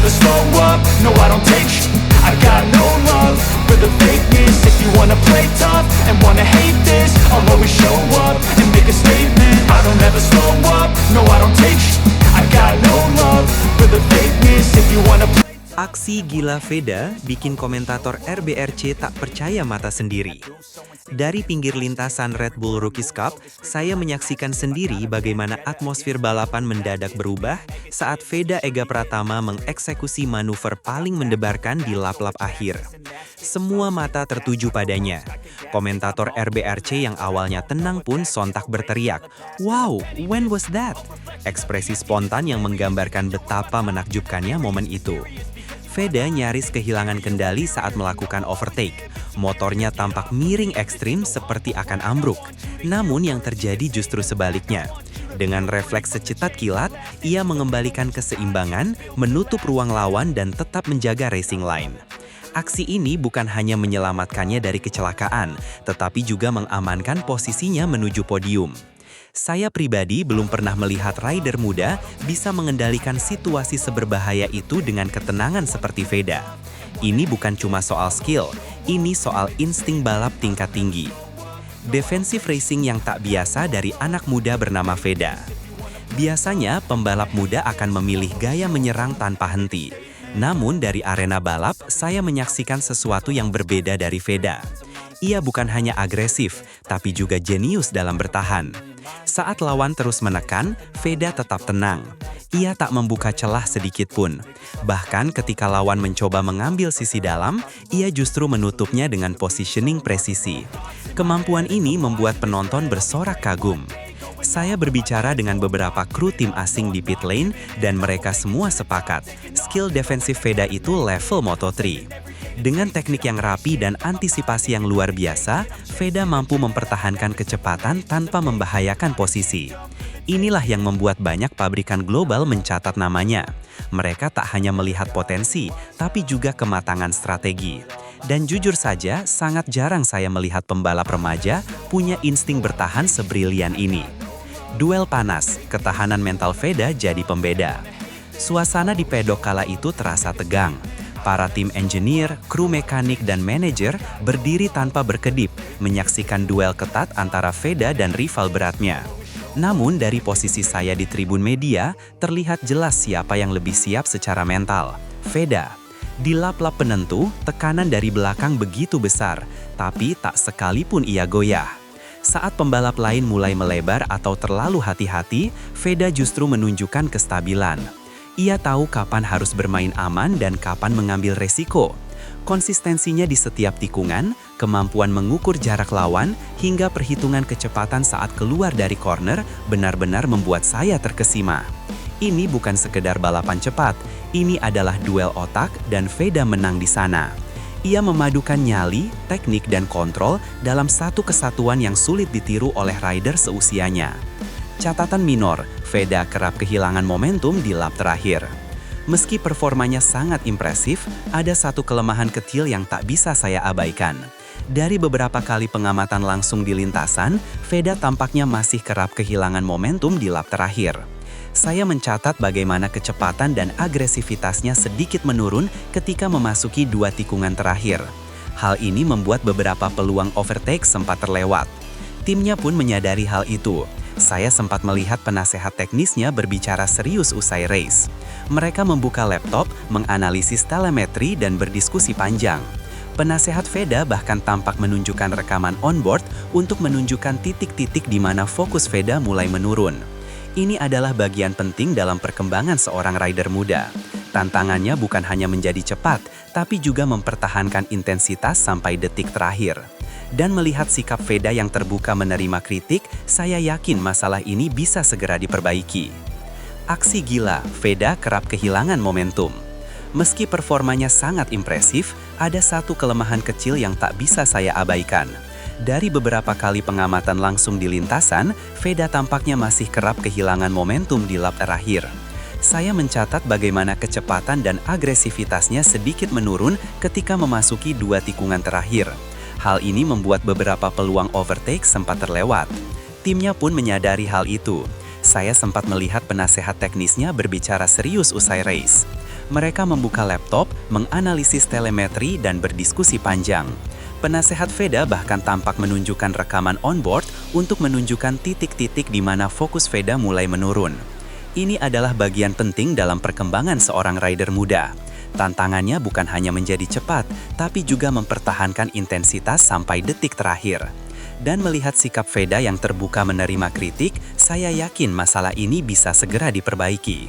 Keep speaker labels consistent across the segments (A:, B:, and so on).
A: never slow up, no I don't take sh**. I got no love for the fakeness. If you wanna play tough and wanna hate this, I'll always show up and make a statement. I don't ever slow up, no I don't take sh**. I got no love for the fakeness. If you wanna play.
B: Aksi gila Veda bikin komentator RBRC tak percaya mata sendiri. Dari pinggir lintasan Red Bull Rookies Cup, saya menyaksikan sendiri bagaimana atmosfer balapan mendadak berubah saat Veda Ega Pratama mengeksekusi manuver paling mendebarkan di lap-lap akhir. Semua mata tertuju padanya. Komentator RBRC yang awalnya tenang pun sontak berteriak, "Wow, when was that?" Ekspresi spontan yang menggambarkan betapa menakjubkannya momen itu. Veda nyaris kehilangan kendali saat melakukan overtake. Motornya tampak miring ekstrim seperti akan ambruk. Namun yang terjadi justru sebaliknya. Dengan refleks secetat kilat, ia mengembalikan keseimbangan, menutup ruang lawan dan tetap menjaga racing line. Aksi ini bukan hanya menyelamatkannya dari kecelakaan, tetapi juga mengamankan posisinya menuju podium. Saya pribadi belum pernah melihat rider muda bisa mengendalikan situasi seberbahaya itu dengan ketenangan seperti Veda. Ini bukan cuma soal skill, ini soal insting balap tingkat tinggi. Defensive racing yang tak biasa dari anak muda bernama Veda. Biasanya pembalap muda akan memilih gaya menyerang tanpa henti. Namun dari arena balap, saya menyaksikan sesuatu yang berbeda dari Veda. Ia bukan hanya agresif, tapi juga jenius dalam bertahan. Saat lawan terus menekan, Veda tetap tenang. Ia tak membuka celah sedikit pun. Bahkan ketika lawan mencoba mengambil sisi dalam, ia justru menutupnya dengan positioning presisi. Kemampuan ini membuat penonton bersorak kagum. Saya berbicara dengan beberapa kru tim asing di pit lane dan mereka semua sepakat, skill defensif Veda itu level Moto3. Dengan teknik yang rapi dan antisipasi yang luar biasa, Veda mampu mempertahankan kecepatan tanpa membahayakan posisi. Inilah yang membuat banyak pabrikan global mencatat namanya. Mereka tak hanya melihat potensi, tapi juga kematangan strategi. Dan jujur saja, sangat jarang saya melihat pembalap remaja punya insting bertahan sebrilian ini. Duel panas, ketahanan mental Veda jadi pembeda. Suasana di pedok kala itu terasa tegang. Para tim engineer, kru mekanik, dan manajer berdiri tanpa berkedip, menyaksikan duel ketat antara Veda dan rival beratnya. Namun dari posisi saya di tribun media, terlihat jelas siapa yang lebih siap secara mental. Veda. Di lap-lap penentu, tekanan dari belakang begitu besar, tapi tak sekalipun ia goyah. Saat pembalap lain mulai melebar atau terlalu hati-hati, Veda justru menunjukkan kestabilan. Ia tahu kapan harus bermain aman dan kapan mengambil resiko. Konsistensinya di setiap tikungan, kemampuan mengukur jarak lawan, hingga perhitungan kecepatan saat keluar dari corner benar-benar membuat saya terkesima. Ini bukan sekedar balapan cepat, ini adalah duel otak dan Veda menang di sana. Ia memadukan nyali, teknik, dan kontrol dalam satu kesatuan yang sulit ditiru oleh rider seusianya. Catatan minor, Veda kerap kehilangan momentum di lap terakhir. Meski performanya sangat impresif, ada satu kelemahan kecil yang tak bisa saya abaikan. Dari beberapa kali pengamatan langsung di lintasan, Veda tampaknya masih kerap kehilangan momentum di lap terakhir. Saya mencatat bagaimana kecepatan dan agresivitasnya sedikit menurun ketika memasuki 2 tikungan terakhir. Hal ini membuat beberapa peluang overtake sempat terlewat. Timnya pun menyadari hal itu. Saya sempat melihat penasehat teknisnya berbicara serius usai race. Mereka membuka laptop, menganalisis telemetri, dan berdiskusi panjang. Penasehat Veda bahkan tampak menunjukkan rekaman onboard untuk menunjukkan titik-titik di mana fokus Veda mulai menurun. Ini adalah bagian penting dalam perkembangan seorang rider muda. Tantangannya bukan hanya menjadi cepat, tapi juga mempertahankan intensitas sampai detik terakhir. Dan melihat sikap Veda yang terbuka menerima kritik, saya yakin masalah ini bisa segera diperbaiki. Aksi gila, Veda kerap kehilangan momentum. Meski performanya sangat impresif, ada satu kelemahan kecil yang tak bisa saya abaikan. Dari beberapa kali pengamatan langsung di lintasan, Veda tampaknya masih kerap kehilangan momentum di lap terakhir. Saya mencatat bagaimana kecepatan dan agresivitasnya sedikit menurun ketika memasuki 2 tikungan terakhir. Hal ini membuat beberapa peluang overtake sempat terlewat. Timnya pun menyadari hal itu. Saya sempat melihat penasehat teknisnya berbicara serius usai race.
C: Mereka membuka laptop, menganalisis telemetri, dan berdiskusi panjang. Penasehat Veda bahkan tampak menunjukkan rekaman onboard untuk menunjukkan titik-titik di mana fokus Veda mulai menurun. Ini adalah bagian penting dalam perkembangan seorang rider muda. Tantangannya bukan hanya menjadi cepat, tapi juga mempertahankan intensitas sampai detik terakhir. Dan melihat sikap Veda yang terbuka menerima kritik, saya yakin masalah ini bisa segera diperbaiki.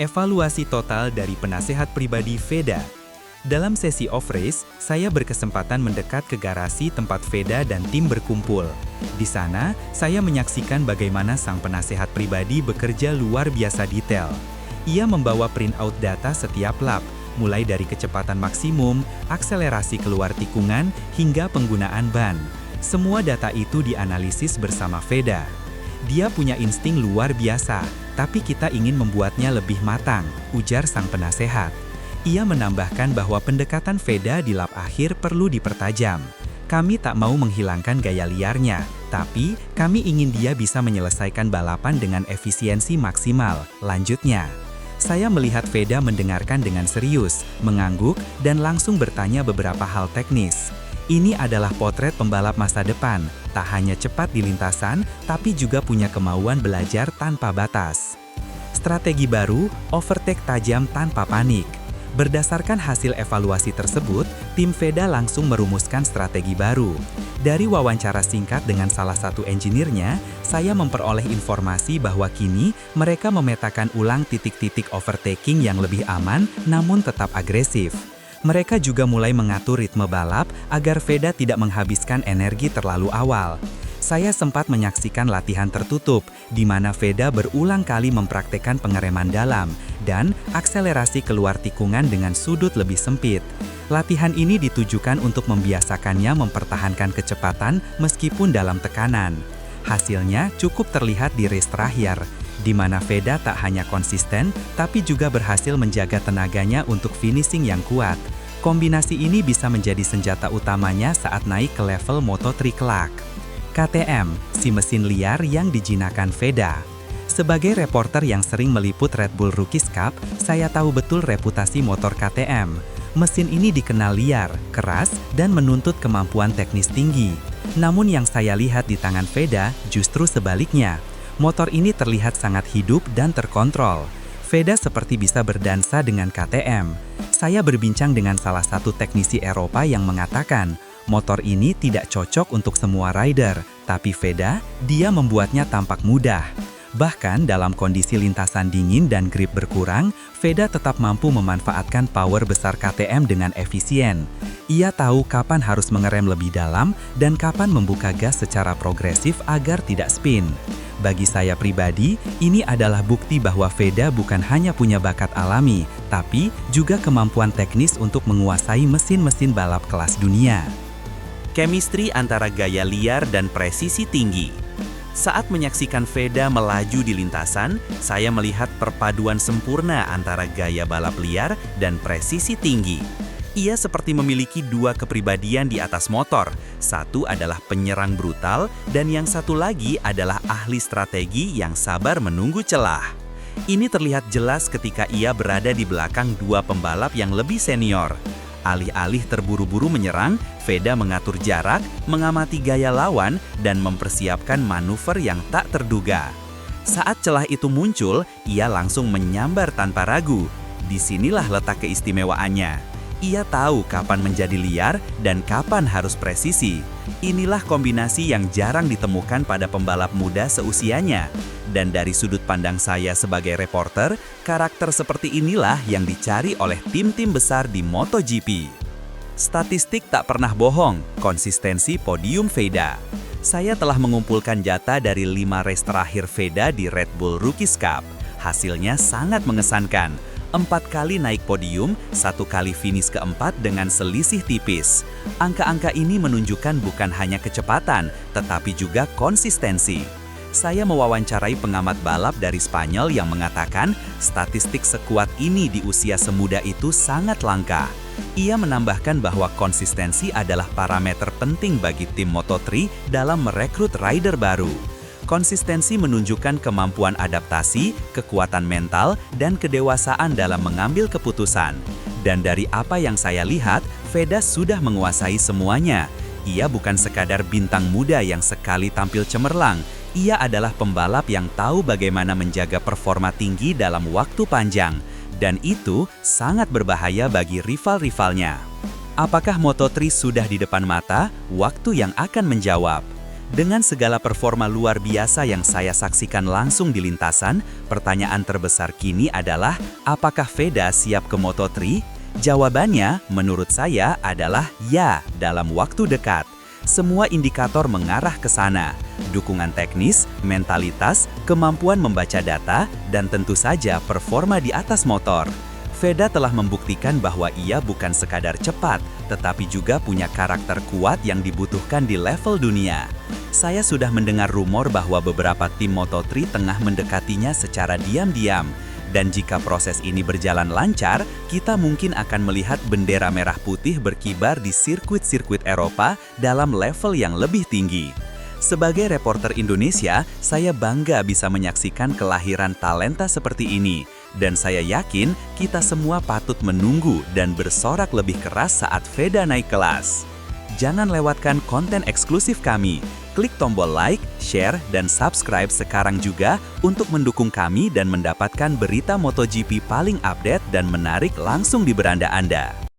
B: Evaluasi total dari penasehat pribadi Veda. Dalam sesi off-race, saya berkesempatan mendekat ke garasi tempat Veda dan tim berkumpul. Di sana, saya menyaksikan bagaimana sang penasehat pribadi bekerja luar biasa detail. Ia membawa printout data setiap lap, mulai dari kecepatan maksimum, akselerasi keluar tikungan, hingga penggunaan ban. Semua data itu dianalisis bersama Veda. Dia punya insting luar biasa, tapi kita ingin membuatnya lebih matang, ujar sang penasehat. Ia menambahkan bahwa pendekatan Veda di lap akhir perlu dipertajam. Kami tak mau menghilangkan gaya liarnya, tapi kami ingin dia bisa menyelesaikan balapan dengan efisiensi maksimal, lanjutnya. Saya melihat Veda mendengarkan dengan serius, mengangguk, dan langsung bertanya beberapa hal teknis. Ini adalah potret pembalap masa depan, tak hanya cepat di lintasan, tapi juga punya kemauan belajar tanpa batas. Strategi baru, overtake tajam tanpa panik. Berdasarkan hasil evaluasi tersebut, tim Veda langsung merumuskan strategi baru. Dari wawancara singkat dengan salah satu engineer-nya, saya memperoleh informasi bahwa kini mereka memetakan ulang titik-titik overtaking yang lebih aman namun tetap agresif. Mereka juga mulai mengatur ritme balap agar Veda tidak menghabiskan energi terlalu awal. Saya sempat menyaksikan latihan tertutup, di mana Veda berulang kali mempraktekkan pengereman dalam dan akselerasi keluar tikungan dengan sudut lebih sempit. Latihan ini ditujukan untuk membiasakannya mempertahankan kecepatan meskipun dalam tekanan. Hasilnya cukup terlihat di race terakhir, di mana Veda tak hanya konsisten, tapi juga berhasil menjaga tenaganya untuk finishing yang kuat. Kombinasi ini bisa menjadi senjata utamanya saat naik ke level Moto3 kelak. KTM, si mesin liar yang dijinakkan Veda. Sebagai reporter yang sering meliput Red Bull Rookies Cup, saya tahu betul reputasi motor KTM. Mesin ini dikenal liar, keras, dan menuntut kemampuan teknis tinggi. Namun yang saya lihat di tangan Veda justru sebaliknya. Motor ini terlihat sangat hidup dan terkontrol. Veda seperti bisa berdansa dengan KTM. Saya berbincang dengan salah satu teknisi Eropa yang mengatakan, motor ini tidak cocok untuk semua rider, tapi Veda, dia membuatnya tampak mudah. Bahkan dalam kondisi lintasan dingin dan grip berkurang, Veda tetap mampu memanfaatkan power besar KTM dengan efisien. Ia tahu kapan harus mengerem lebih dalam dan kapan membuka gas secara progresif agar tidak spin. Bagi saya pribadi, ini adalah bukti bahwa Veda bukan hanya punya bakat alami, tapi juga kemampuan teknis untuk menguasai mesin-mesin balap kelas dunia.
D: Chemistry antara gaya liar dan presisi tinggi. Saat menyaksikan Veda melaju di lintasan, saya melihat perpaduan sempurna antara gaya balap liar dan presisi tinggi. Ia seperti memiliki dua kepribadian di atas motor. Satu adalah penyerang brutal, dan yang satu lagi adalah ahli strategi yang sabar menunggu celah. Ini terlihat jelas ketika ia berada di belakang dua pembalap yang lebih senior. Alih-alih terburu-buru menyerang, Veda mengatur jarak, mengamati gaya lawan, dan mempersiapkan manuver yang tak terduga. Saat celah itu muncul, ia langsung menyambar tanpa ragu. Disinilah letak keistimewaannya. Ia tahu kapan menjadi liar dan kapan harus presisi. Inilah kombinasi yang jarang ditemukan pada pembalap muda seusianya. Dan dari sudut pandang saya sebagai reporter, karakter seperti inilah yang dicari oleh tim-tim besar di MotoGP. Statistik tak pernah bohong, konsistensi podium Veda. Saya telah mengumpulkan data dari 5 race terakhir Veda di Red Bull Rookies Cup. Hasilnya sangat mengesankan. 4 kali naik podium, 1 kali finish keempat dengan selisih tipis. Angka-angka ini menunjukkan bukan hanya kecepatan, tetapi juga konsistensi. Saya mewawancarai pengamat balap dari Spanyol yang mengatakan statistik sekuat ini di usia semuda itu sangat langka. Ia menambahkan bahwa konsistensi adalah parameter penting bagi tim Moto3 dalam merekrut rider baru. Konsistensi menunjukkan kemampuan adaptasi, kekuatan mental, dan kedewasaan dalam mengambil keputusan. Dan dari apa yang saya lihat, Veda sudah menguasai semuanya. Ia bukan sekadar bintang muda yang sekali tampil cemerlang. Ia adalah pembalap yang tahu bagaimana menjaga performa tinggi dalam waktu panjang. Dan itu sangat berbahaya bagi rival-rivalnya. Apakah Moto3 sudah di depan mata? Waktu yang akan menjawab. Dengan segala performa luar biasa yang saya saksikan langsung di lintasan, pertanyaan terbesar kini adalah, apakah Veda siap ke Moto3? Jawabannya, menurut saya, adalah ya, dalam waktu dekat. Semua indikator mengarah ke sana. Dukungan teknis, mentalitas, kemampuan membaca data, dan tentu saja performa di atas motor. Veda telah membuktikan bahwa ia bukan sekadar cepat, tetapi juga punya karakter kuat yang dibutuhkan di level dunia. Saya sudah mendengar rumor bahwa beberapa tim Moto3 tengah mendekatinya secara diam-diam. Dan jika proses ini berjalan lancar, kita mungkin akan melihat bendera merah putih berkibar di sirkuit-sirkuit Eropa dalam level yang lebih tinggi. Sebagai reporter Indonesia, saya bangga bisa menyaksikan kelahiran talenta seperti ini. Dan saya yakin kita semua patut menunggu dan bersorak lebih keras saat Veda naik kelas. Jangan lewatkan konten eksklusif kami. Klik tombol like, share, dan subscribe sekarang juga untuk mendukung kami dan mendapatkan berita MotoGP paling update dan menarik langsung di beranda Anda.